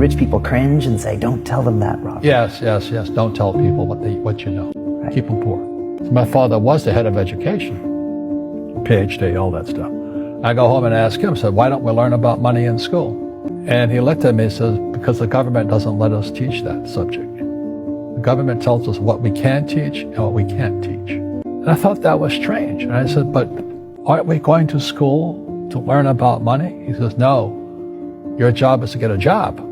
rich people cringe and say, don't tell them that, Robert. Yes. Don't tell people what you know. Right. Keep them poor. So my father was the head of education, PhD, all that stuff. I go home and ask him, said, why don't we learn about money in school? And he looked at me and says, because the government doesn't let us teach that subject. The government tells us what we can teach and what we can't teach. And I thought that was strange. And I said, but aren't we going to school to learn about money? He says, no, your job is to get a job.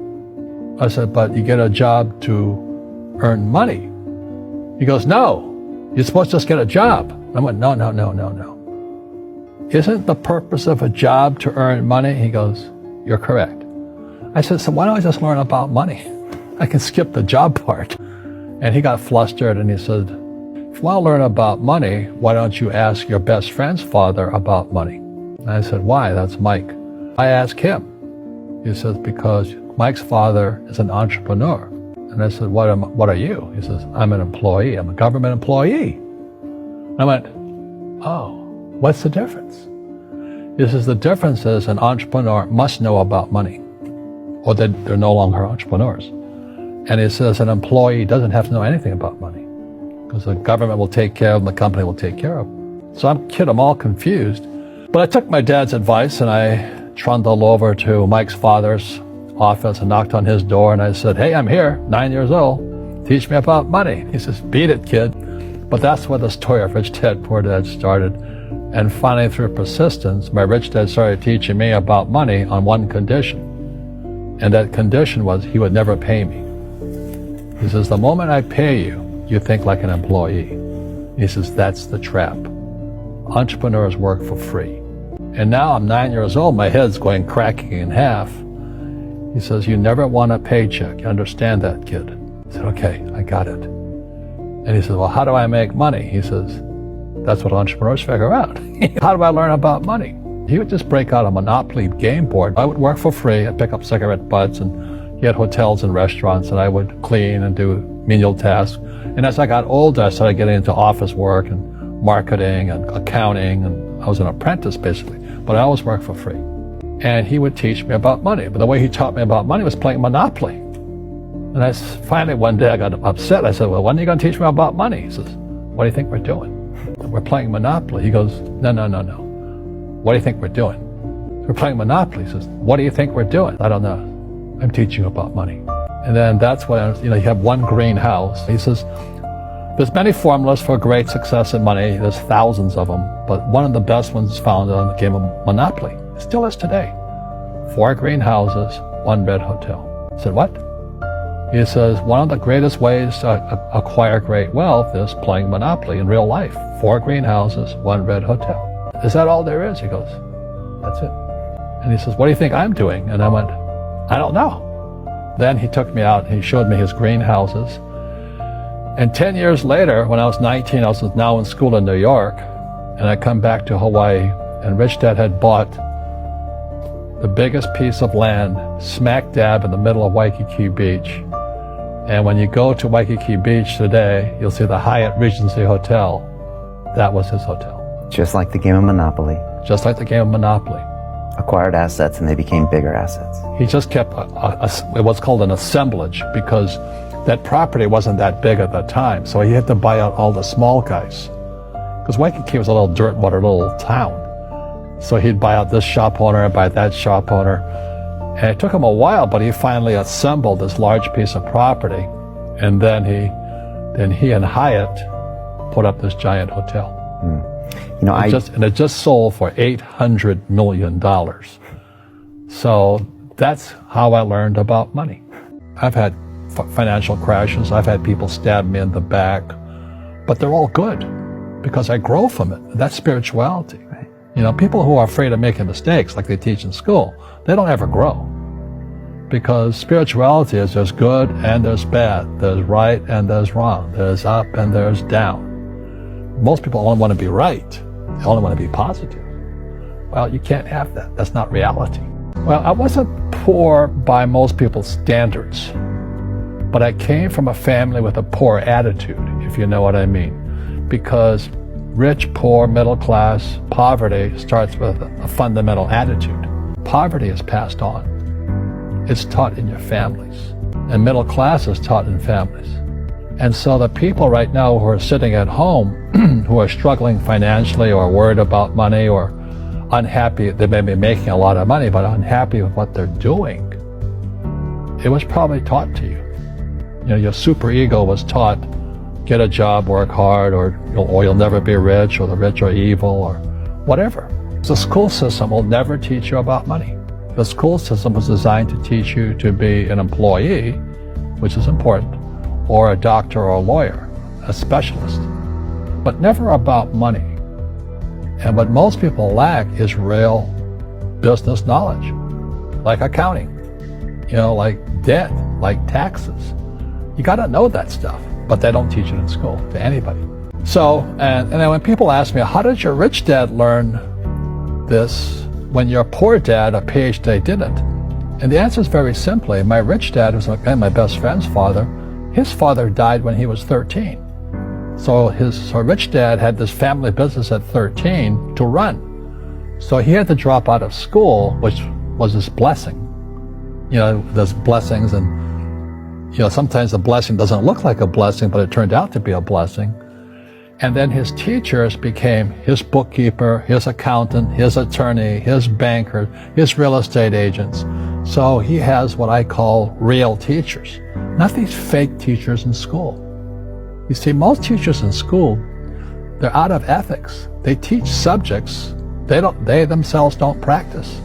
I said, but you get a job to earn money. He goes, no, you're supposed to just get a job. I went, no. Isn't the purpose of a job to earn money? He goes, you're correct. I said, so why don't I just learn about money? I can skip the job part. And he got flustered and he said, if you want to learn about money, why don't you ask your best friend's father about money? And I said, why? That's Mike. I asked him. He says, because Mike's father is an entrepreneur. And I said, what are you? He says, I'm an employee. I'm a government employee. I went, oh, what's the difference? He says, the difference is an entrepreneur must know about money, or they're no longer entrepreneurs. And he says an employee doesn't have to know anything about money, because the government will take care of them, the company will take care of them. So I'm all confused. But I took my dad's advice and I trundled over to Mike's father's office and knocked on his door and I said, hey, I'm here, 9 years old. Teach me about money. He says, beat it, kid. But that's where the story of Rich Dad, Poor Dad started. And finally, through persistence, my rich dad started teaching me about money on one condition. And that condition was he would never pay me. He says, the moment I pay you, you think like an employee. He says, that's the trap. Entrepreneurs work for free. And now I'm 9 years old, my head's going cracking in half. He says, you never want a paycheck. You understand that, kid? I said, okay, I got it. And he says, well, how do I make money? He says, that's what entrepreneurs figure out. How do I learn about money? He would just break out a Monopoly game board. I would work for free. I'd pick up cigarette butts and he had hotels and restaurants and I would clean and do menial tasks. And as I got older, I started getting into office work and marketing and accounting, and I was an apprentice basically, but I always worked for free. And he would teach me about money. But the way he taught me about money was playing Monopoly. And finally one day I got upset. I said, well, when are you going to teach me about money? He says, what do you think we're doing? We're playing Monopoly. He goes, no. What do you think we're doing? We're playing Monopoly. He says, what do you think we're doing? I don't know. I'm teaching you about money. And then that's when, you have one greenhouse. He says, there's many formulas for great success in money. There's thousands of them. But one of the best ones is found on the game of Monopoly. It still is today. 4 greenhouses, 1 red hotel. I said, what? He says, one of the greatest ways to acquire great wealth is playing Monopoly in real life. 4 greenhouses, 1 red hotel. Is that all there is? He goes, that's it. And he says, what do you think I'm doing? And I went, I don't know. Then he took me out and he showed me his greenhouses. And 10 years later, when I was 19, I was now in school in New York, and I come back to Hawaii, and Rich Dad had bought the biggest piece of land smack dab in the middle of Waikiki Beach. And when you go to Waikiki Beach today, you'll see the Hyatt Regency Hotel. That was his hotel. Just like the game of Monopoly. Just like the game of Monopoly. Acquired assets and they became bigger assets. He just kept what's called an assemblage, because that property wasn't that big at the time. So he had to buy out all the small guys. Because Waikiki was a little dirt water little town. So he'd buy out this shop owner and buy that shop owner. And it took him a while, but he finally assembled this large piece of property. And then he and Hyatt put up this giant hotel. It just sold for $800 million. So that's how I learned about money. I've had financial crashes. I've had people stab me in the back, but they're all good because I grow from it. That's spirituality. Right. People who are afraid of making mistakes, like they teach in school, they don't ever grow, because spirituality is there's good and there's bad, there's right and there's wrong, there's up and there's down. Most people only want to be right. They only want to be positive. Well, you can't have that. That's not reality. Well, I wasn't poor by most people's standards, but I came from a family with a poor attitude, if you know what I mean. Because rich, poor, middle class, poverty starts with a fundamental attitude. Poverty is passed on. It's taught in your families. And middle class is taught in families. And so the people right now who are sitting at home, who are struggling financially or worried about money or unhappy, they may be making a lot of money, but unhappy with what they're doing, it was probably taught to you. You know, your superego was taught, get a job, work hard, or you'll never be rich, or the rich are evil, or whatever. The school system will never teach you about money. The school system was designed to teach you to be an employee, which is important, or a doctor or a lawyer, a specialist, but never about money. And what most people lack is real business knowledge, like accounting, like debt, like taxes. You got to know that stuff, but they don't teach it in school to anybody. So, and then when people ask me, how did your rich dad learn this when your poor dad, a PhD, didn't? And the answer is very simply, my rich dad was my best friend's father. His father died when he was 13. So his rich dad had this family business at 13 to run. So he had to drop out of school, which was his blessing. There's blessings, and sometimes the blessing doesn't look like a blessing, but it turned out to be a blessing. And then his teachers became his bookkeeper, his accountant, his attorney, his banker, his real estate agents. So he has what I call real teachers, not these fake teachers in school. You see, most teachers in school, they're out of ethics. They teach subjects they themselves don't practice.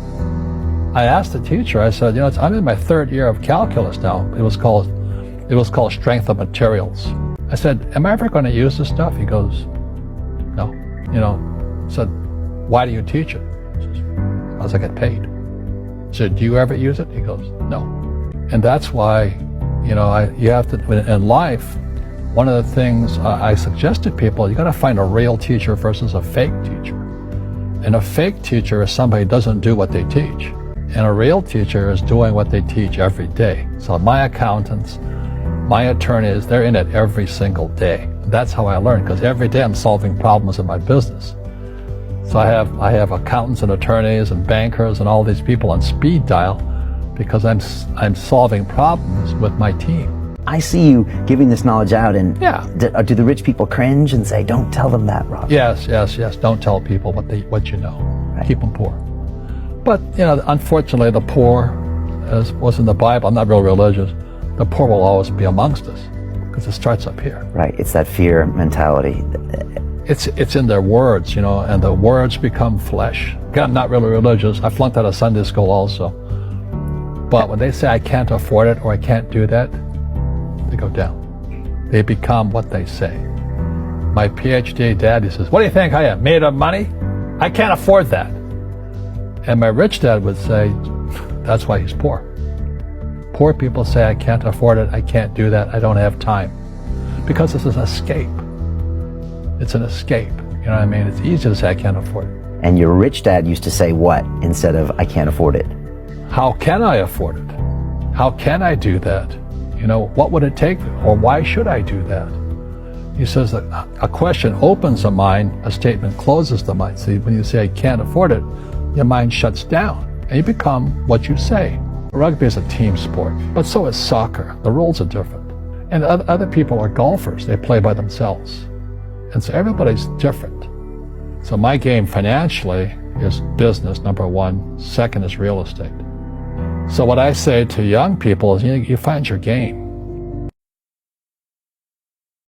I asked the teacher, I said, I'm in my third year of calculus now. It was called strength of materials. I said, am I ever going to use this stuff? He goes, no. I said, why do you teach it? He says, because I get paid. I said, do you ever use it? He goes, no. And that's why, you have to, in life, one of the things I suggest to people, you got to find a real teacher versus a fake teacher. And a fake teacher is somebody who doesn't do what they teach. And a real teacher is doing what they teach every day. So my accountants, my attorneys, they're in it every single day. That's how I learn, because every day I'm solving problems in my business. So I have accountants and attorneys and bankers and all these people on speed dial because I'm solving problems with my team. I see you giving this knowledge out, and yeah. Do the rich people cringe and say, don't tell them that, Rob? Yes. Don't tell people what you know. Right. Keep them poor. But, unfortunately, the poor, as was in the Bible, I'm not real religious, the poor will always be amongst us because it starts up here. Right. It's that fear mentality. It's in their words, and the words become flesh. Again, I'm not really religious. I flunked out of Sunday school also. But when they say I can't afford it or I can't do that, they go down. They become what they say. My PhD daddy says, what do you think I am, made of money? I can't afford that. And my rich dad would say, that's why he's poor. Poor people say, I can't afford it, I can't do that, I don't have time. Because it's an escape. It's an escape. You know what I mean? It's easy to say, I can't afford it. And your rich dad used to say what instead of, I can't afford it? How can I afford it? How can I do that? What would it take? Or why should I do that? He says that a question opens the mind, a statement closes the mind. See, when you say, I can't afford it, your mind shuts down and you become what you say. Rugby is a team sport, but so is soccer. The rules are different. And other people are golfers. They play by themselves. And so everybody's different. So my game financially is business, number one. Second is real estate. So what I say to young people is, you find your game.